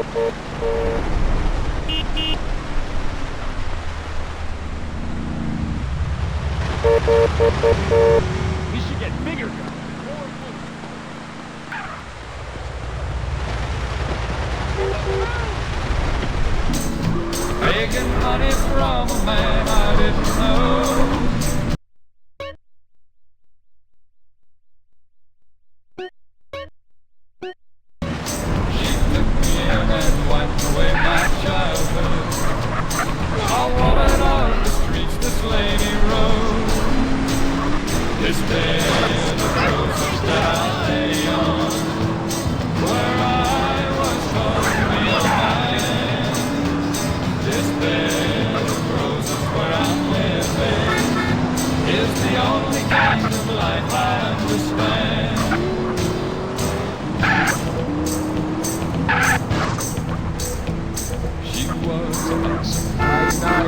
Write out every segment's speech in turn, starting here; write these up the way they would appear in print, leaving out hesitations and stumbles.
We should get bigger guns. Making money from a man I didn't know. She took me in and wiped away my childhood. A woman on the streets this lady rode. This bed of roses that I lay on, where I was called to be a man. This bed of roses where I'm living is the only kind of life I understand. She was an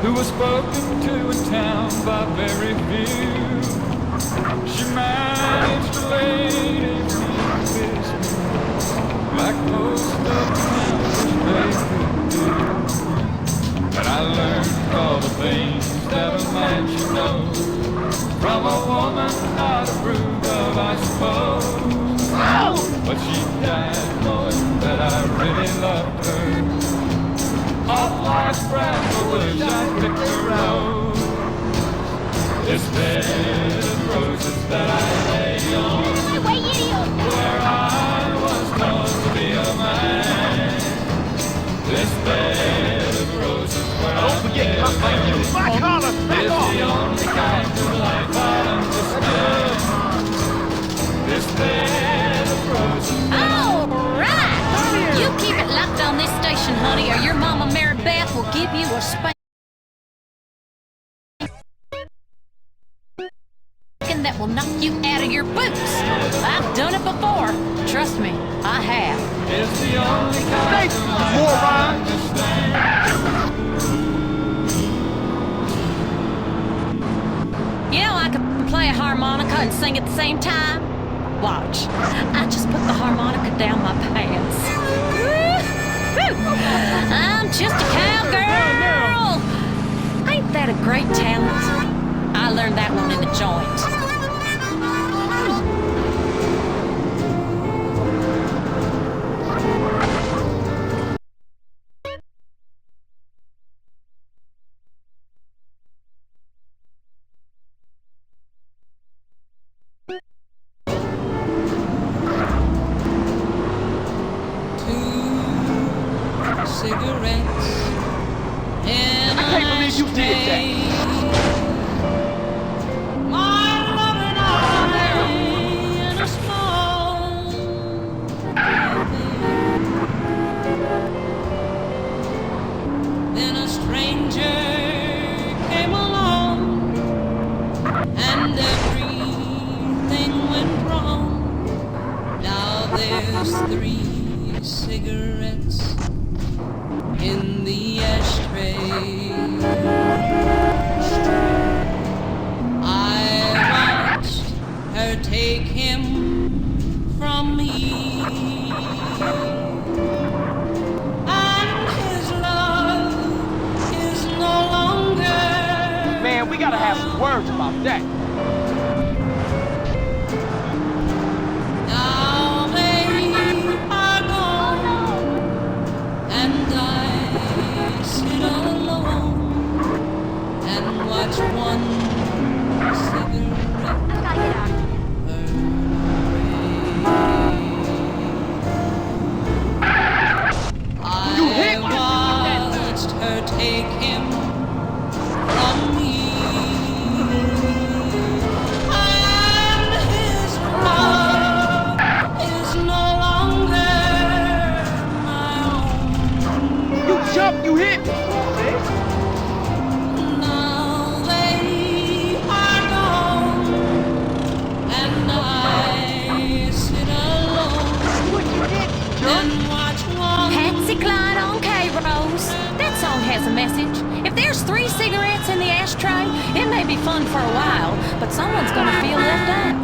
who was spoken to in town by very few. She managed to lady business like most of the towns they could do. But I learned all the things that a man should know from a woman not approved of, I suppose. But she died knowing that I really loved her. All life's bright wish I picked a rose. This bed of roses that I lay on, where I was called to be a man. This bed of roses where I'm living is the only kind of life I understand. This bed of roses. All right! You keep it locked on this station, honey, or your mama Mary Beth will give you a spanking that will knock you out of your boots. I've done it before. Trust me, I have. It's the only kind of life I understand. You know I can play a harmonica and sing at the same time? Watch. I just put the harmonica down my pants. I'm just a cowgirl. Ain't that a great talent? I learned that one in the joint. Cigarettes in I can't believe you did that. My love and I in a small then a stranger came along and everything went wrong. Now there's 3 cigarettes in the ashtray. I watched her take him from me, and his love is no longer. Man, we gotta have some words about that. Now they are gone, and I sit alone and watch one cigarette burn away. I watched her take him from me, and his love is no longer my own. You jumped, you hit me. Now they are gone, and I sit alone and watch one. Patsy Cline on K-Rose. That song has a message. If there's 3 cigarettes in the ashtray, it may be fun for a while, but someone's gonna feel left out.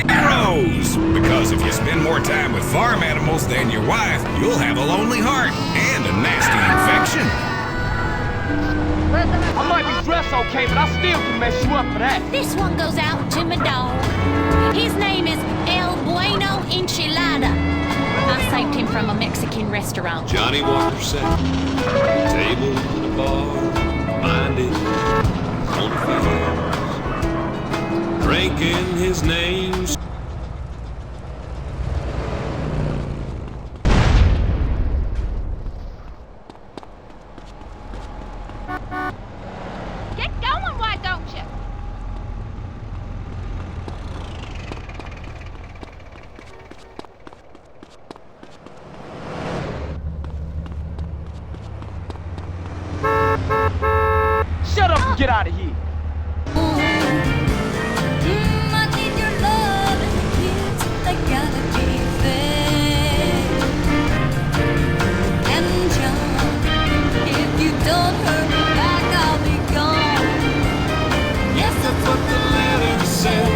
Arrows! Because if you spend more time with farm animals than your wife, you'll have a lonely heart and a nasty infection. I might be dressed okay, but I still can mess you up for that. This one goes out to my dog. His name is El Bueno Enchilada. I saved him from a Mexican restaurant. Johnny Walker said, table in a bar, minded on the fields, drinking his name. Get going, why don't you? Shut up and get out of here. I need your love and the kids, they gotta be fair. And John, if you don't hurry back, I'll be gone. Yes, that's what the letter said.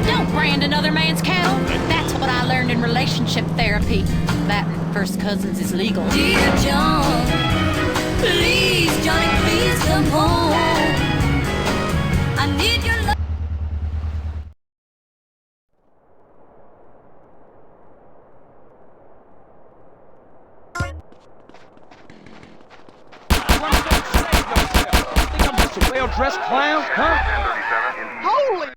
Don't brand another man's cattle. That's what I learned in relationship therapy. That and first cousins is legal. Dear John, please, Johnny, please come home. I need your love. Save yourself. Think I'm just a well-dressed clown, huh? Holy...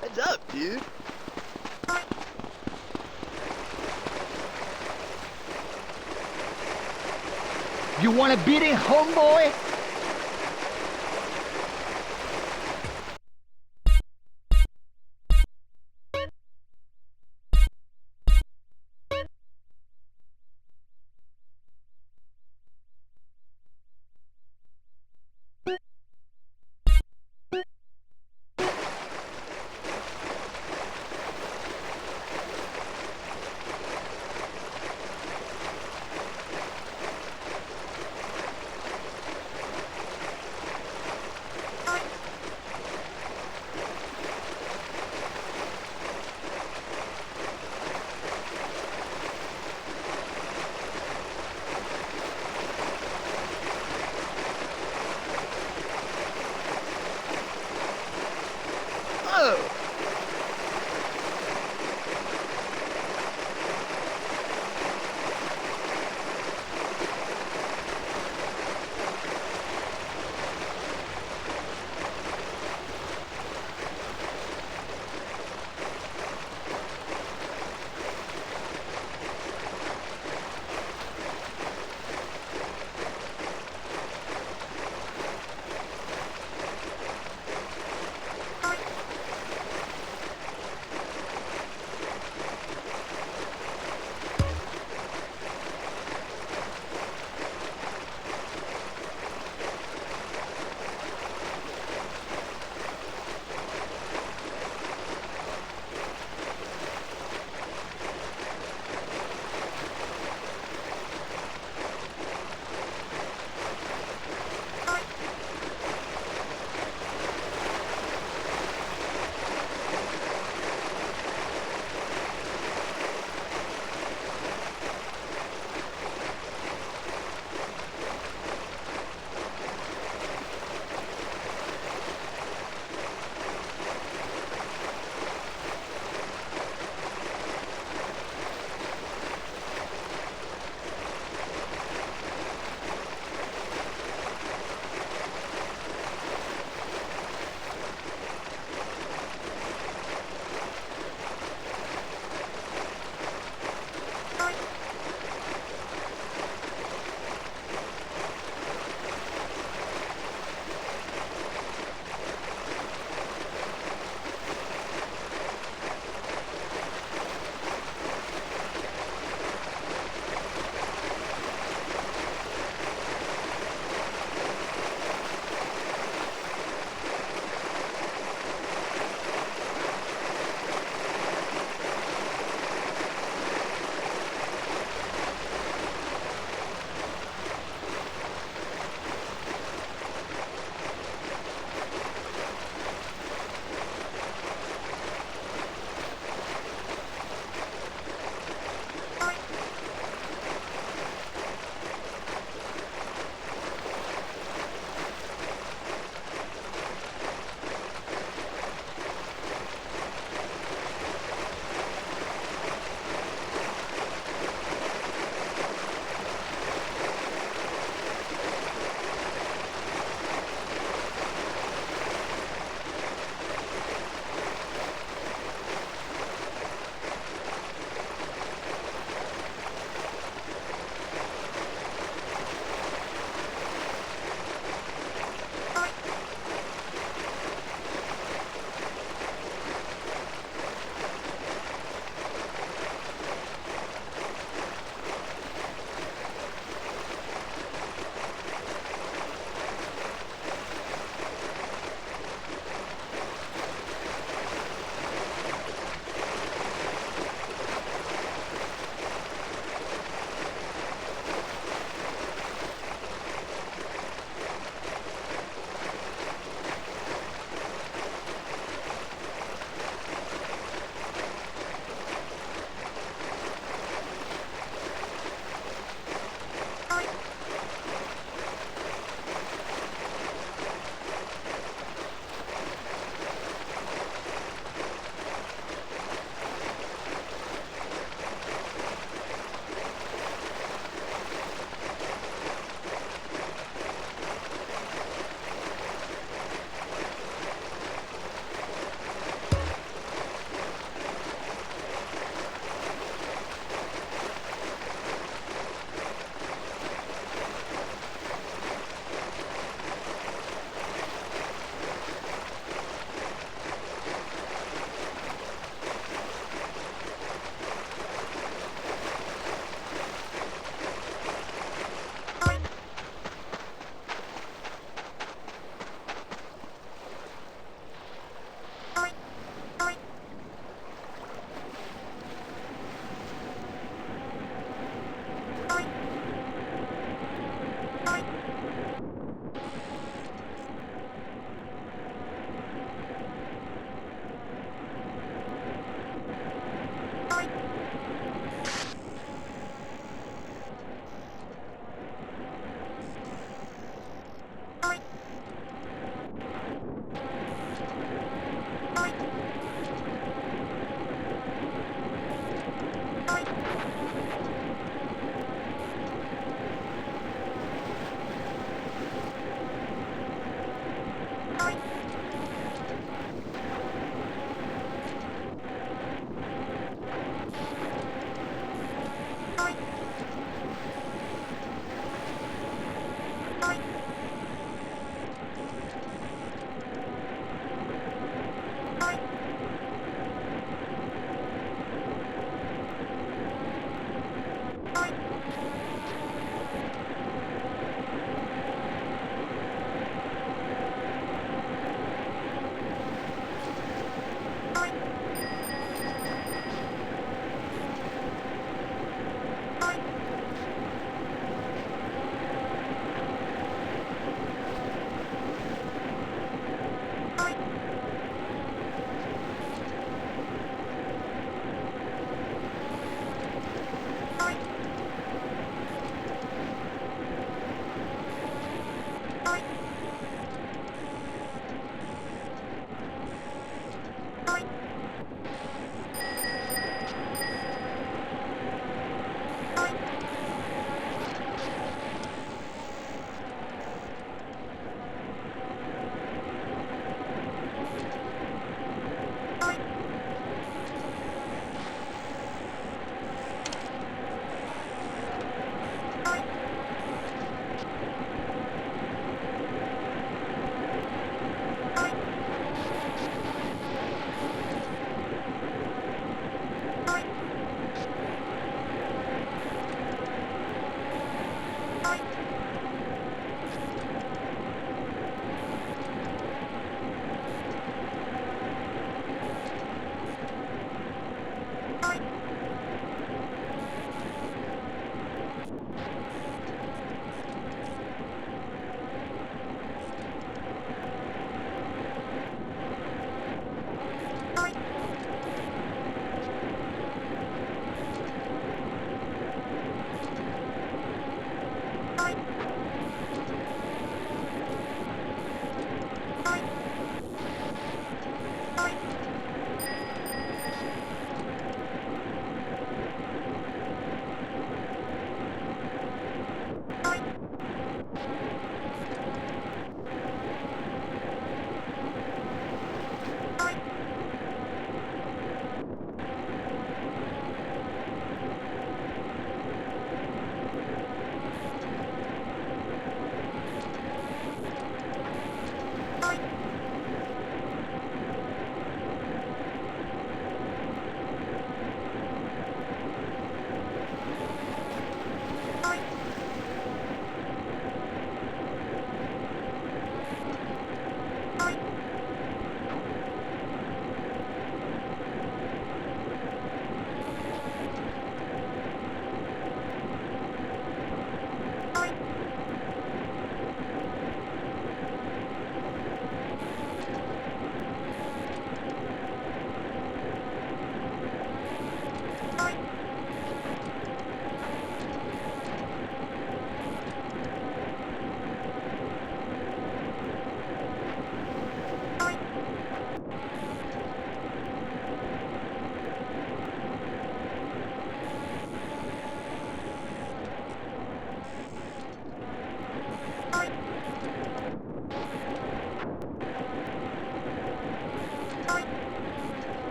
Heads up, dude. You wanna beat it, homeboy? Oh!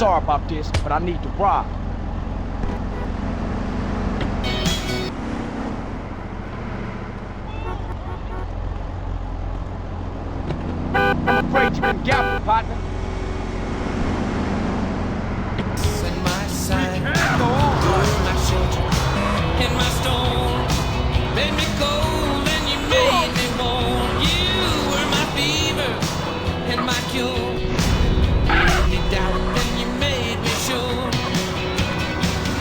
sorry about this, but I need to ride. I'm afraid you've been gapping, partner. In my side, my shelter, in my storm, made me cold and you made me warm. You were my fever and my cure. You made me doubt and you made me sure.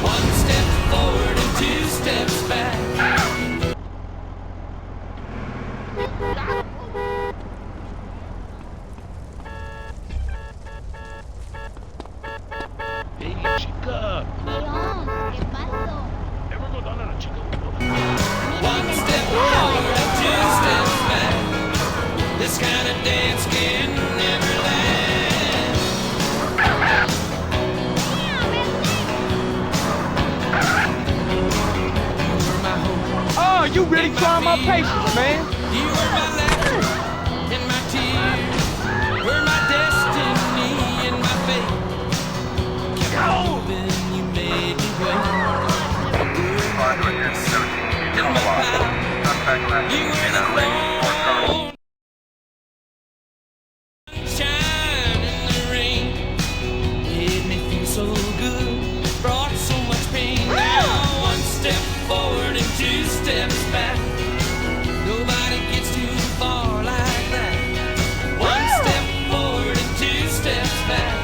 One step forward and two steps back. Chica. León, ¿qué pasó? One step forward and two steps back. This kind of dance can never last. You were my hope. Oh, you really trying my patience, man. You were my laughter and my tears. Were my destiny and my fate. Kept moving, you made me wait. You were my peace and my power. You were the Lord. Shine in the rain. Made me feel so good. Brought so much pain. Now one step forward and two steps back. Nobody gets too far like that. One step forward and two steps back.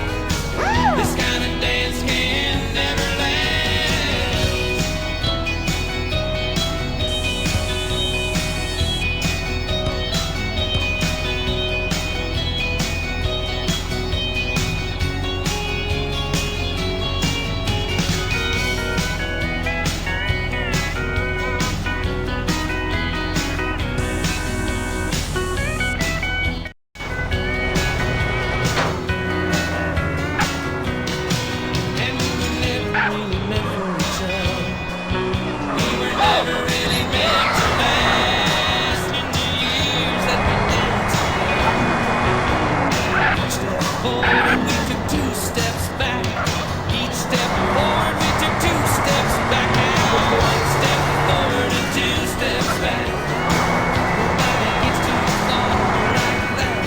This kind of dance can never last. And we were never really meant for each other. We were never really meant to last. In the years that we danced together. Each step forward, we took two steps back. Each step forward, we took two steps back. Now one step forward and two steps back. Nobody gets too far like that.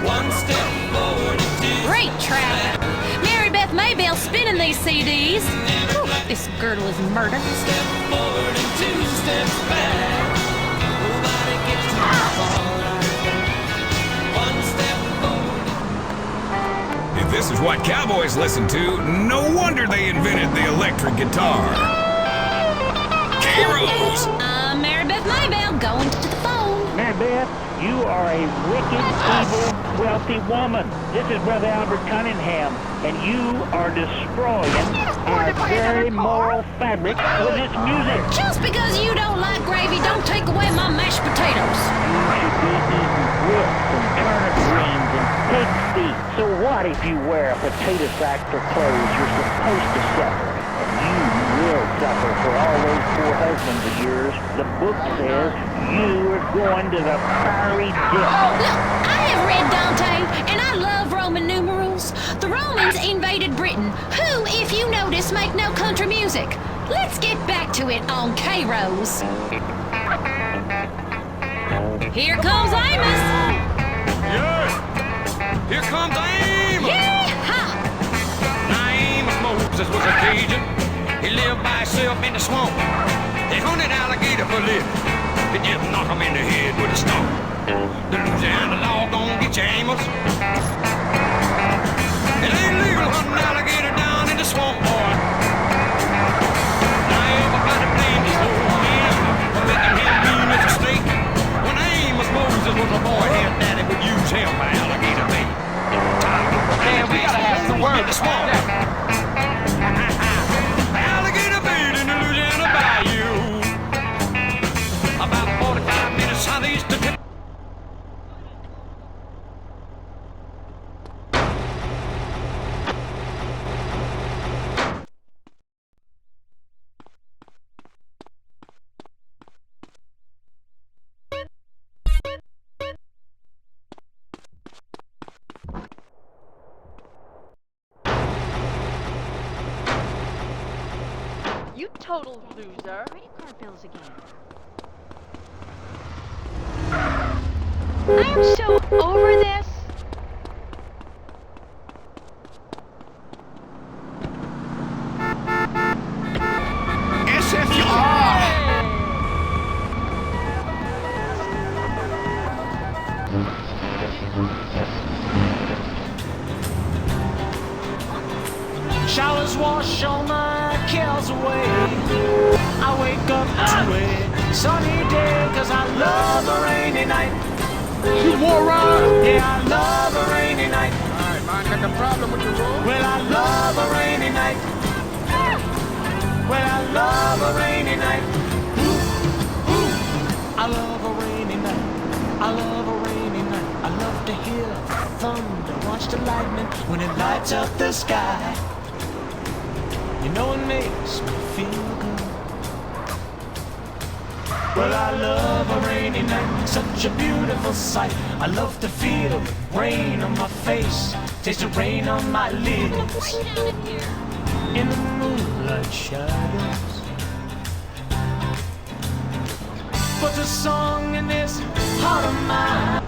One step forward and two Great steps track. back. Mary Beth Maybell spinning these CDs. Whew, this girdle is murder. Step forward and two steps back. Nobody gets too far like that. One step forward. If this is what cowboys listen to, no wonder they invented the electric guitar. K-Rose! I'm Mary Beth Maybell going to the phone. Mary Beth, you are a wicked, evil, wealthy woman. This is Brother Albert Cunningham, and you are destroying our very moral fabric with this music. Just because you don't like gravy, don't take away my mashed potatoes. You should be eating grits and turnip greens and pig's feet. So what if you wear a potato sack for clothes you're supposed to suffer? And you will suffer for all those poor husbands of yours. The book says you are going to the fiery dip. Look, I have read Dante, and I love Roman numerals. The Romans invaded Britain, who, if you notice, make no country music. Let's get back to it on K-Rose. Here comes Amos. Yes! Here comes Amos! Yee-haw! Now Amos Moses was a Cajun. He lived by himself in the swamp. They hunted alligator for living. They just knock him in the head with a stone. The Louisiana law gon' get you, Amos. It ain't legal hunting alligator down in the swamp, boy. Now everybody blames these old men for making him mean as a snake. When Amos Moses was a boy, his daddy would use him for alligator bait. Man, we gotta have some words. In the swamp. Alligator bait in the Louisiana bayou. total loser. Credit card bills again. I am so over this. Showers wash all my cares away. I wake up to a sunny day, 'cause I love a rainy night. You more ride? Yeah, I love a rainy night. Alright, man, got a problem with the road? Well, I love a rainy night. Well, I love a rainy night. Ooh, ooh. I love a rainy night. I love a rainy night. I love to hear thunder, watch the lightning when it lights up the sky. You know it makes me feel good. Well, I love a rainy night, such a beautiful sight. I love to feel the rain on my face, taste the rain on my lips. In the moonlight shadows, put a song in this heart of mine.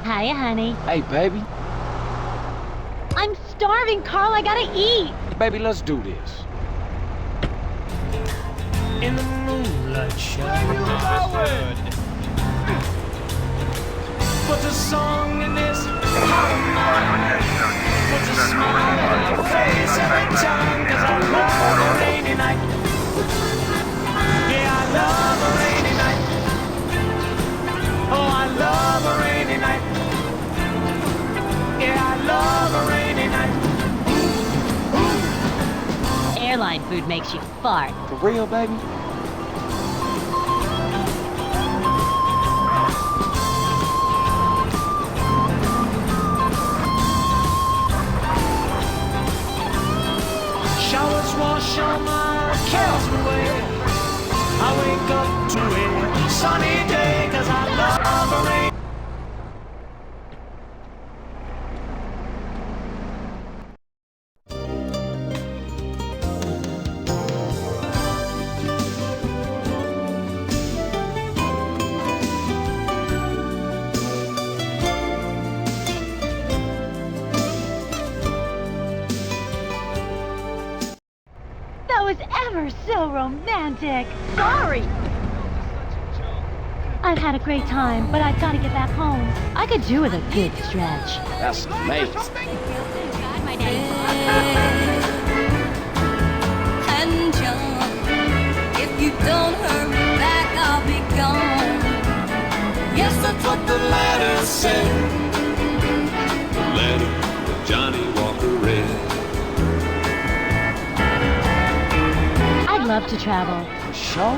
Hiya, honey. Hey, baby. I'm starving, Carl. I gotta eat. Baby, let's do this. In the moonlight shadows, put a song in this heart of mine. Put a smile on my face every time, 'cause I love a rainy night. Yeah, I love a rainy night. Oh, I love a rainy night. Yeah, I love a rainy night. Airline food makes you fart. For real, baby? Showers wash all my cares away. I wake up to a sunny day, 'cause I love a rain. That was ever so romantic. Sorry. I've had a great time, but I've got to get back home. I could do with a good stretch. That's amazing. My day. And John, if you don't hurry back, I'll be gone. Yes, that's what the letter said. The letter that Johnny Walker read. I'd love to travel. Sure?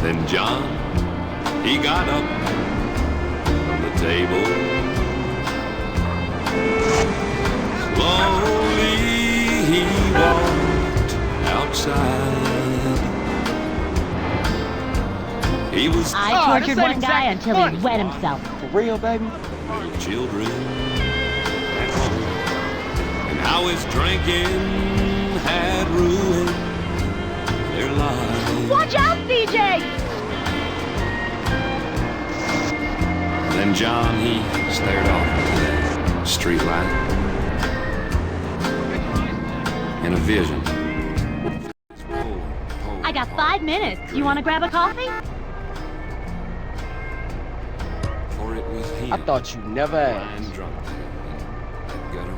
Then John, he got up from the table. Slowly he walked outside. He was I tortured one guy until he wet himself. For real, baby? little children at home, and how his drinking had ruined their lives. Watch out, CJ! Then John, he stared off into that street light in a vision. I got 5 minutes. You want to grab a coffee? For it was him, I thought you never lying asked. drunk in that gutter,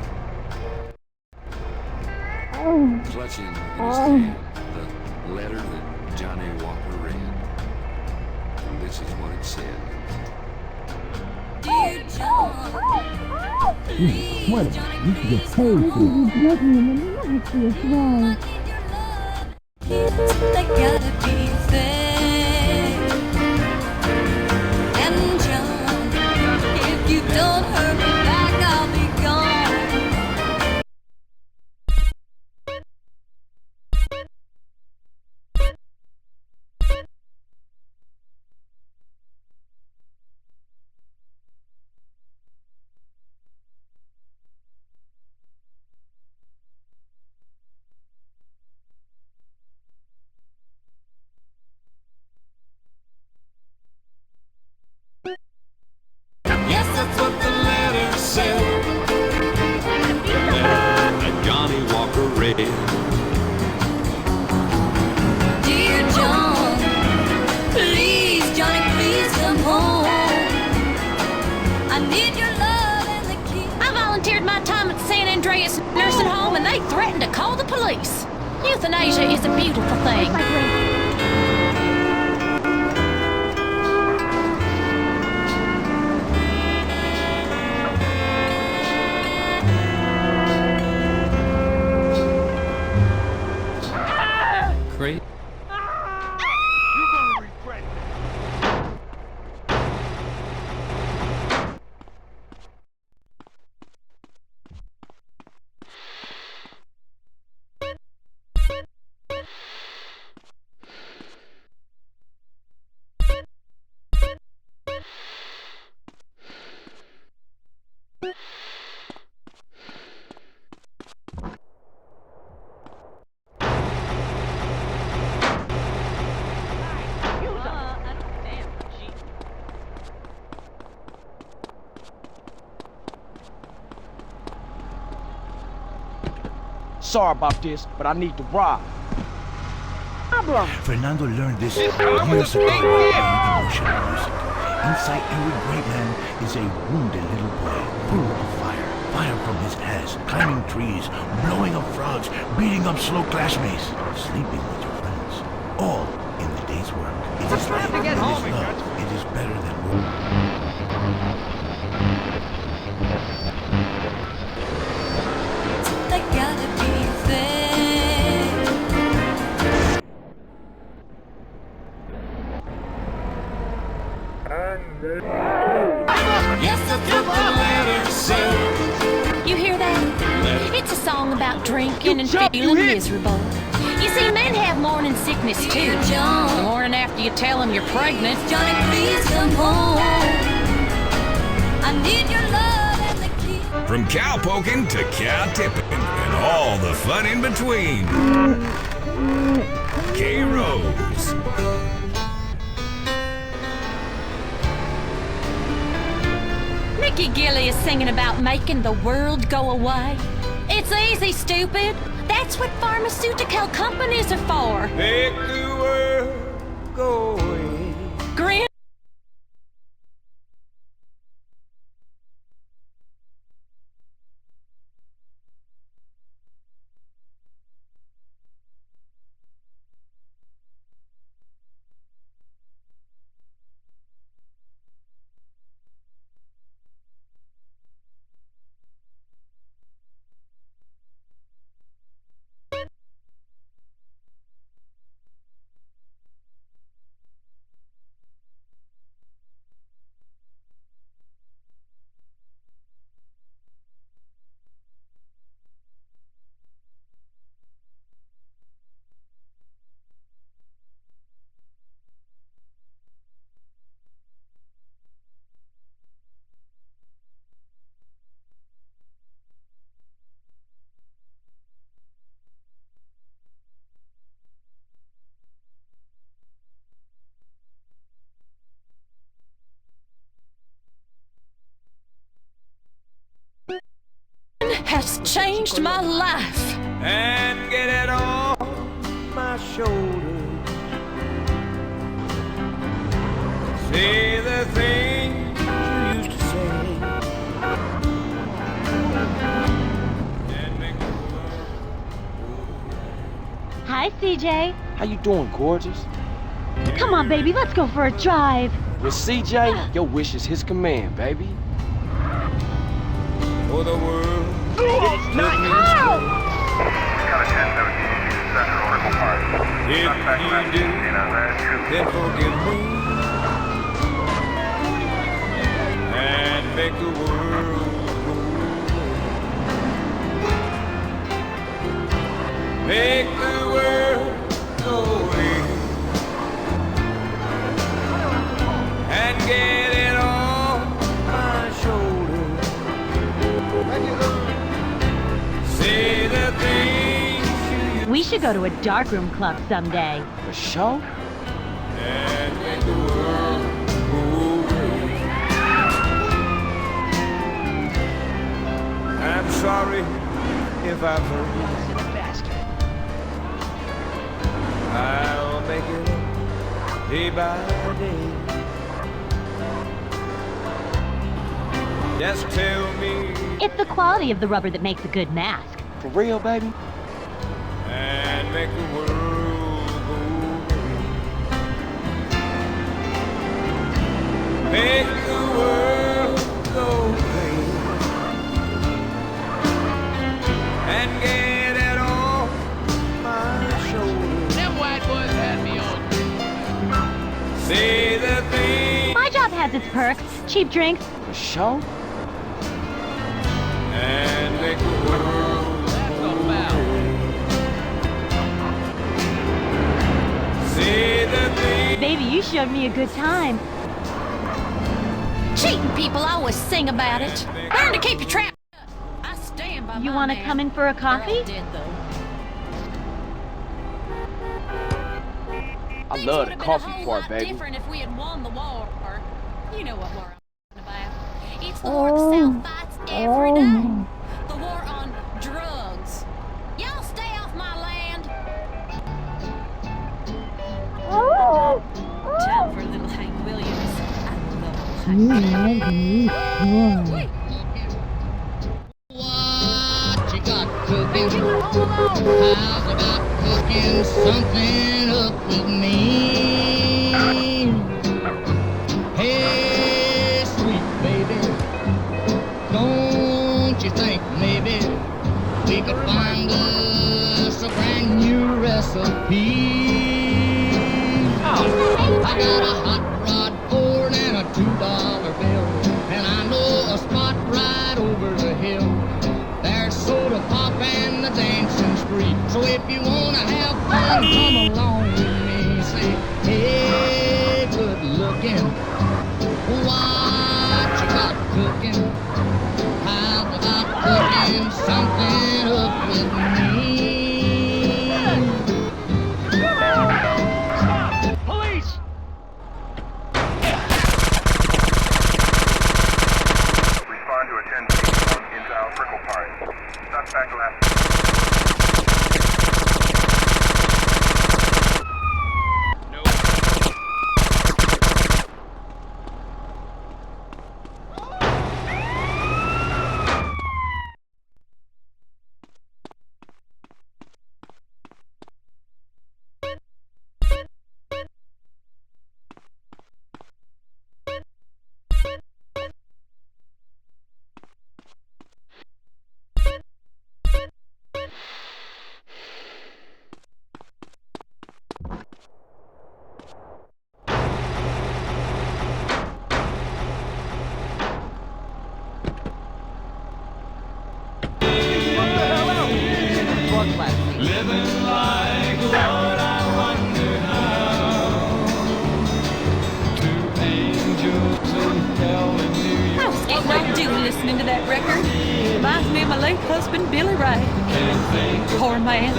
clutching in his hand the letter that Johnny Walker read. And this is what it said. Dear John, please, Johnny, please come home. They gotta be fair. And John, if you don't hurry back, I'll be gone. They threatened to call the police. Euthanasia is a beautiful thing. Great. You're gonna regret it. Sorry about this, but I need to ride. Fernando learned this years ago in emotional music. Inside every great man is a wounded little boy full of fire. Fire from his hands, climbing trees, blowing up frogs, beating up slow classmates, sleeping with your friends. All in the day's work. It is life, it is love, it is better than work. They gotta be fair. Yes, that's what the letter said. You hear that? It's a song about drinking and feeling miserable. You see, men have morning sickness too. The morning after you tell them you're pregnant. Johnny, please come home. I need your love and the key. From cow poking to cow tipping and all the fun in between. K-Rose. Mickey Gilly is singing about making the world go away. It's easy, stupid. That's what pharmaceutical companies are for. Make the world go away. Grin. Has changed my life. And get it off my shoulders. Say the things you used to say. And make the world Hi, CJ. How you doing, gorgeous? Come on, baby, let's go for a drive. With CJ, your wish is his command, baby. for the world. It's not how! If you do, then forgive me and make the world go away. Make the world go away and get it off my shoulders. Say the things you We should go to a darkroom club someday. For sure? and make the world go away. I'm sorry if I've hurt you. I'll make it up day by day. Just tell me It's the quality of the rubber that makes a good mask. For real, baby? And make the world go green. Make the world go green. And get it off my shoulders. Them white boys had me on. Say the thing. My job has its perks. Cheap drinks. For sure? And make the world go green. Say the thing. Baby, you showed me a good time. Cheating people always sing about it. Learn to keep your trap shut. I stand by You my want to man. come in for a They're coffee? all dead, though. I Things love would the have been a coffee whole part, lot baby. different if we had won the war. You know what war I'm talking about. It's the war the South fights every day. The war on drugs. Y'all stay off my land. Time for a little Hank Williams. I love Hank Williams. What you got cooking? How's about cooking something up with me? Hey, sweet baby, don't you think maybe we could find us a brand new recipe? I got a hot rod Ford and a $2 bill, and I know a spot right over the hill. There's soda pop and the dancing street. So if you wanna have fun, come along with me. Say, hey, good looking, what you got cooking? How about cooking something up with me? Police! Respond to a 10-1 into our circle party. Suspect left. Living like Lord, I wonder how. Two angels in hell in New York. I was getting right do listening to that record. Reminds me of my late husband, Billy Ray. Poor man.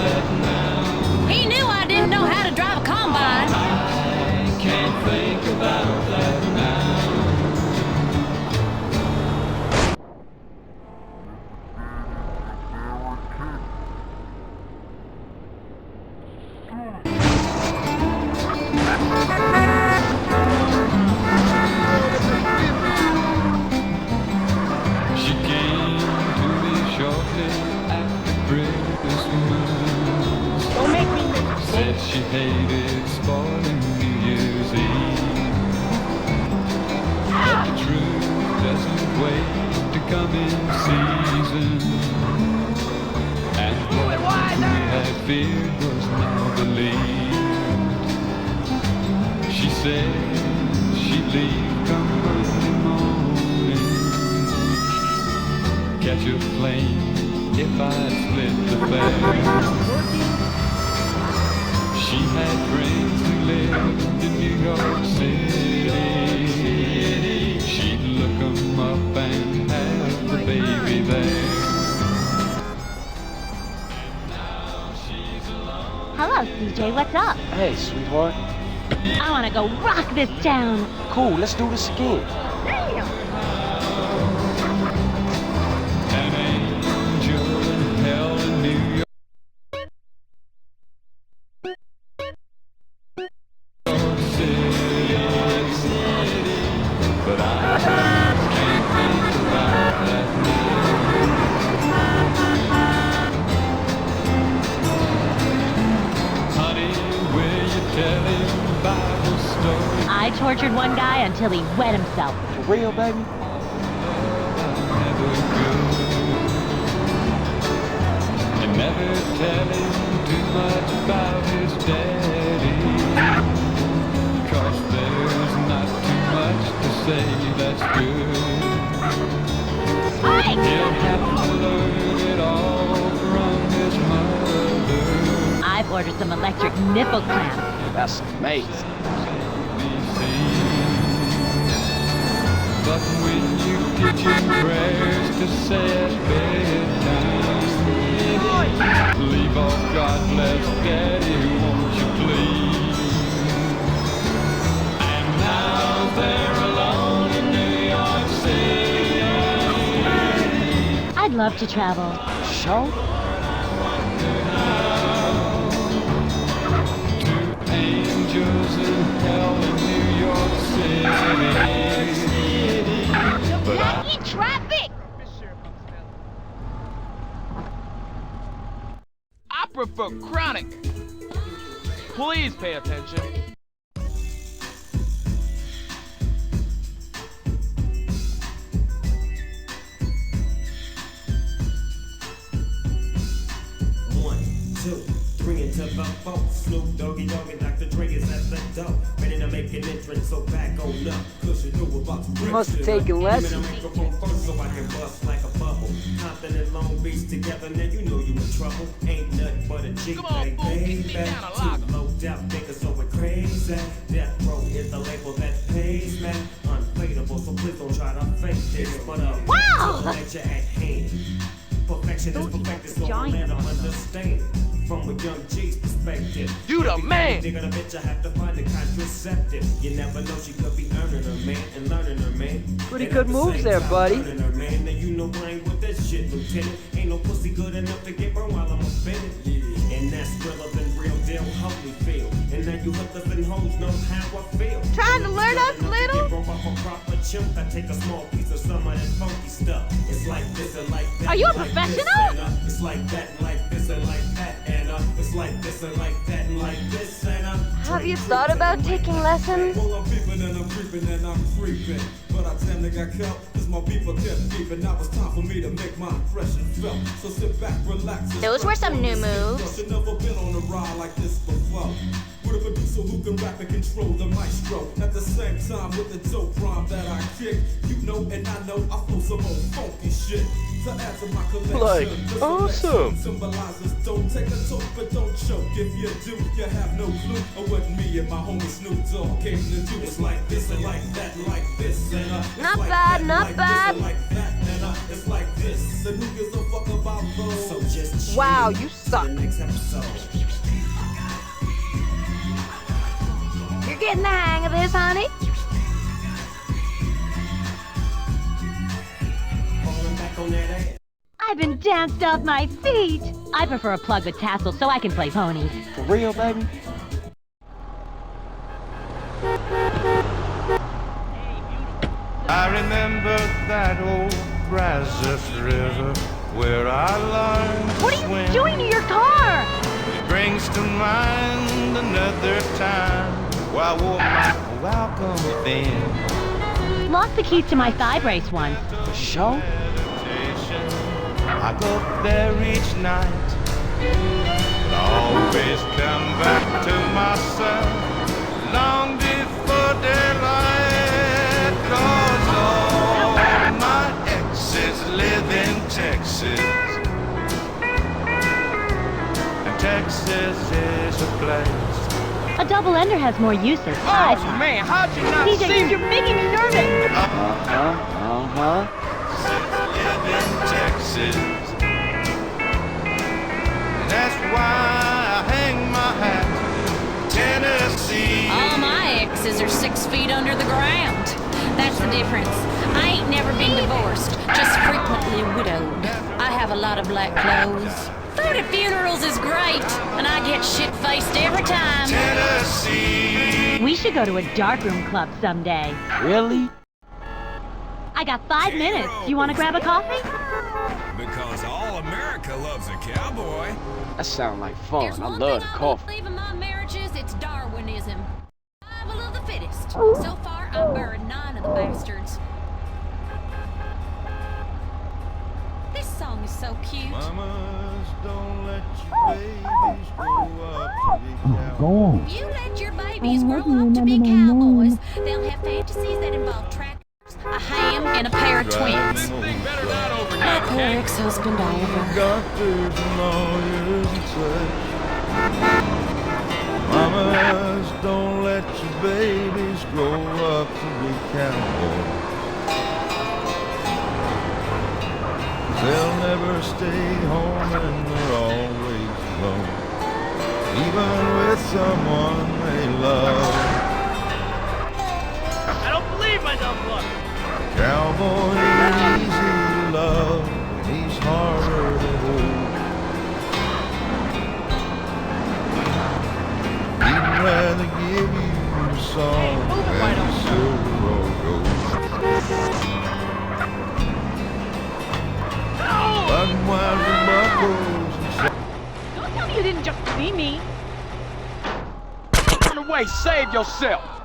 He knew I didn't know how to drive a combine. I can't think about that now. She came to me shortly after Christmas. Don't make me Said she hated spoiling New Year's Eve. But the truth doesn't wait to come in season. And what we had feared was now believed. She said she'd leave come Monday morning. Catch a plane if I split the fare. She had friends who lived in New York City. She'd look 'em up and have the baby there. Hello, CJ. What's up? Hey, sweetheart. I want to go rock this town. Cool, let's do this again. Damn. An angel in hell in New York City, but I can't think about that now. tortured one guy until he wet himself. For real, baby? And never tell him too much about his daddy, 'cause there's not too much to say that's good. He'll have to learn it all from his mother. I've ordered some electric nipple clamps. That's amazing. But when you teach him prayers to say at bedtime, leave off God bless Daddy, won't you please? And now they're alone in New York City. I'd love to travel. Show? Angels in hell in New York City. But Traffic! I prefer chronic. Please pay attention. Into the boat, Snoop Doggy Dogg and Dr. Dre is at the door, ready to make an entrance, so back on up, cause you know about to You must have taken lessons. Give me the microphone first so I can bust like a bubble. Compton and Long Beach together, now you know you in trouble. Ain't nothing but a G, baby. Too low down, niggas so we're crazy. Death Row is the label that pays, man. Unfadable, so please don't try to fake this. But wow! Let you at hand. Perfection is perfected, so I'll let them understand. From a young G's perspective, you the man. Nigga, the bitch, I have to find a contraceptive. You never know, she could be earning her man and learning her man. Pretty good moves there, buddy. Learning her man, now you know I ain't with that shit, Lieutenant. Ain't no pussy good enough to get burned while I'm offended. Yeah, and that's realer than real deal Holyfield. And now you hookers and hoes know how I feel. Trying to learn us little? Get broke off a proper chimp. I take a small piece of some of that funky stuff. It's like this and like that. Are you a like professional? This, it's like that and like this and like that. It's like this and like that and like this and Have you thought about taking lessons? Well, I'm peeping and I'm creeping and I'm creeping. But I damn near got killed, cause my people kept beeping. Now it's time for me to make my impression felt. So sit back, relax. Those were some new moves. I've never been on a ride like this before. With a producer who can rap and control the maestro. At the same time with the dope rhyme that I kick. You know and I know I flow some old funky shit. To add to my collection. Like, awesome. Symbolizes don't take a toke but don't choke. If you do, you have no clue of what me and my homie Snoop Dogg came to do. It's like this and like that and like this and Not like bad, that, not like bad. This and like that and it's like this. And who gives a fuck about those? So just wow, you suck. Next episode. You're getting the hang of this, honey. I've been danced off my feet. I prefer a plug with tassels so I can play ponies. For real, baby? I remember that old Brazos River where I learned to What are swim. you doing to your car? It brings to mind another time where I wore my welcome thin. Lost the keys to my thigh brace once. For sure? I go there each night, but I always come back to myself long before daylight. 'Cause all my exes live in Texas, and Texas is a place. A double ender has more uses. Oh man, how'd you not DJ, see me? you're making me nervous. Live in Texas. And that's why I hang my hat in Tennessee. All my exes are 6 feet under the ground. That's the difference. I ain't never been divorced, just frequently widowed. I have a lot of black clothes. Food at funerals is great, and I get shit-faced every time. Tennessee. We should go to a darkroom club someday. Really? I got 5 minutes. You want to grab a coffee? Because all America loves a cowboy. That sounds like fun. There's I one love thing the I coffee. believe in my marriages, it's Darwinism. Survival of the fittest. So far, I buried 9 of the bastards. This song is so cute. Mamas, don't let your babies grow up to be cowboys. If you let your babies grow up to be cowboys, they'll have fantasies that involve tractors, a ham, and a pair of twins. My poor ex-husband Oliver. Doctors and lawyers and such. Mamas, don't let your babies grow up to be cowboys. They'll never stay home and they're always alone, even with someone they love. I don't believe my dumb luck. Cowboy ain't easy to love, and he's harder to hold. He'd rather give you a song than a silver or gold. Unwind buckles and Don't tell me you didn't just see me. Run away, save yourself.